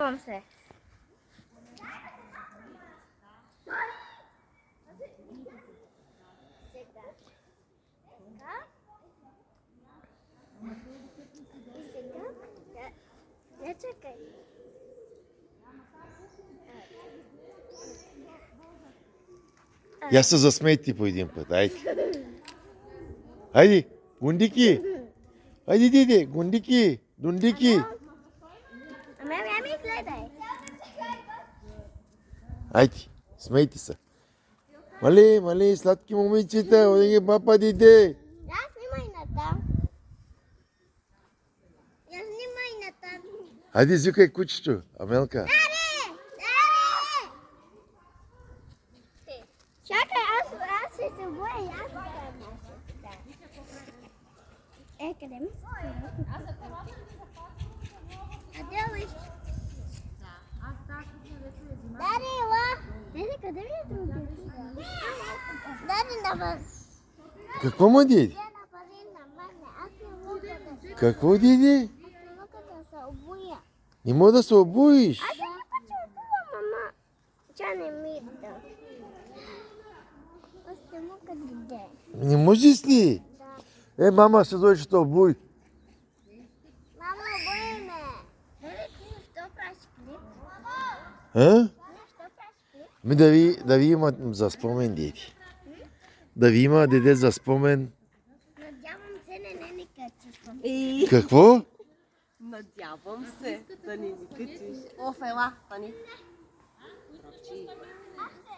Надявам се. Не чакай. Я се засмей ти по един път. Айде. Айде. Гундики. Айде, диде. Гундики. Дундики. Ами ми гледай. Айде. Смейте се. Мале, сладки момичета. Оде папа, диде. Я снимай на там. Я снимай на там. Айде, извикай кучето. Амелка. Чакай, аз ще се боя. Къде ми се? Къде Дарила! Къде ми е другия? Дарила! Какво му диде? Какво диде? Не мога да се обуиш. Аз не пъти обувам, мама. Тя не ми да. Аз не мога да иде. Не можеш ли? Да. Мама, ще дойде, ще те обуй. Мамо, обуй ме. Що правиш клип? А? Що правиш клип? Да ви има за спомен, дети. Да ви има, деде, за спомен. Надявам се, не ни качиш. Какво? Надявам се да не ни качиш. О, фела, стани.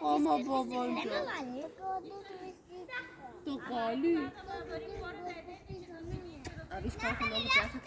Ама, бабанка. Така ли? А виж колко много тя се